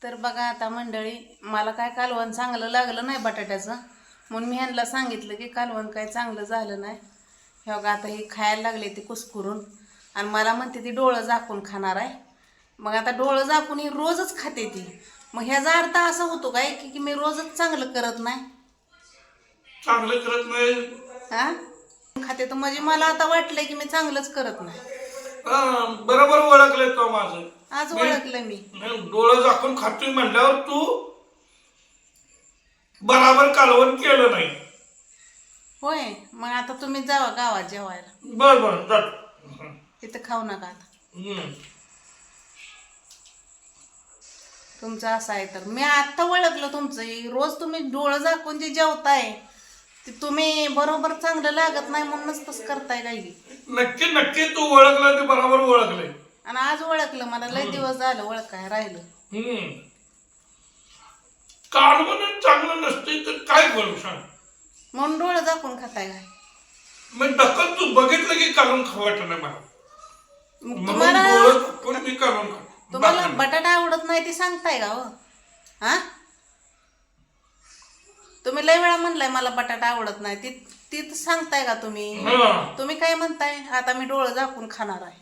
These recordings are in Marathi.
तर बघा आता मंडळी, मला काय कालवण चांगलं लागलं नाही बटाट्याचं, म्हणून मी ह्यांना सांगितलं की कालवण काय चांगलं झालं नाही. हे बघा आता हे खायला लागले ते कुस्करून, आणि मला म्हणते ती डोळं झाकून खाणार आहे. मग आता डोळं झाकून ही रोजच खाते ती. मग ह्याचा अर्थ असा होतो काय की मी रोजच चांगलं करत नाही. चांगलं करत नाही हा खाते तर म्हणजे मला आता वाटलंय की मी चांगलंच करत नाही. बरोबर ओळखलंय तो माझं. आज ओळखलं मी. डोळं झाकून खातोय म्हणल्यावर तू बराबर कालवण केलं नाही. होय, मग आता तुम्ही जावा गावात जेवायला. बर बर जात तिथं खाऊ नका आता. तुमचं असं आहे तर मी आता ओळखलं तुमचं. रोज तुम्ही डोळं झाकून जे जेवताय ते तुम्ही बरोबर चांगलं लागत नाही म्हणूनच तसं करताय काही. नक्की नक्की तू ओळखलं ते बरोबर ओळखलंय. आणि आज ओळखलं, मला लय दिवस झालं ओळखाय राहिलं. कालवण चांगलं नसते तर काय करू सांग. म्हणून डोळं झाकून खाताय काय? मग दखल तू बघितलं की कालवण खाऊ वाटत नाही मला. मग तुम्हाला मी कालवण खातो. तुम्हाला बटाटा आवडत नाही ते सांगताय का हो? हा, तुम्ही लय वेळा म्हणलाय मला बटाटा आवडत नाही, ती सांगताय का तुम्ही? तुम्ही काय म्हणताय आता मी डोळं झाकून खाणार आहे.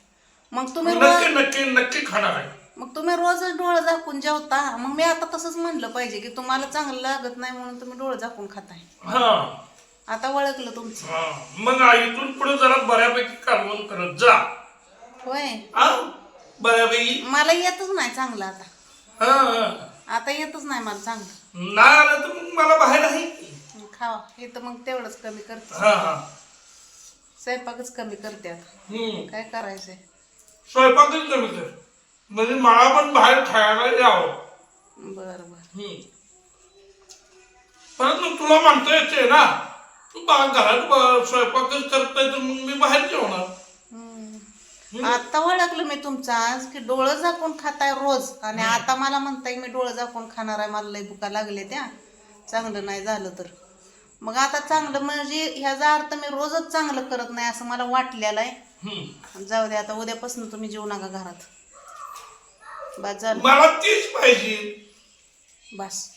मग तुम्ही नक्की नक्की नक्की खाणार आहे. मग तुम्ही रोजच डोळं झाकून जेवता. मग मी आता तसंच म्हणलं पाहिजे की तुम्हाला चांगलं लागत नाही म्हणून तुम्ही डोळं झाकून खाताय. आता ओळखलं तुमचं. मग इथून पुढे जरा बऱ्यापैकी कालवण करत जा. होय, बऱ्यापैकी. मला येतच नाही चांगलं आता. आता येतच नाही मला चांगलं. नाही आलं तर मग मला बाहेर आहे. खावा हे तर मग तेवढंच कमी करते. स्वयंपाकच कमी करते आता. काय करायचंय? स्वयंपाकच कमी कर म्हणजे मला पण बाहेर खायला यावं. बर बर. परंतु तुला म्हणता येते ना, तू घरात स्वयंपाकच करताय तर मग मी बाहेर जेवणार. आता ओळखलं मी तुमचं आज की डोळं झाकून खाताय रोज, आणि आता मला म्हणताय मी डोळं झाकून खाणार आहे. मला लय भुका लागले त्या, चांगलं नाही झालं तर. मग आता चांगलं म्हणजे ह्याचा अर्थ मी रोजच चांगलं करत नाही असं मला वाटलेलं आहे. जाऊ दे आता, उद्यापासून तुम्ही जेवू नका घरात. बस झालं. मला तीच पाहिजे. बस.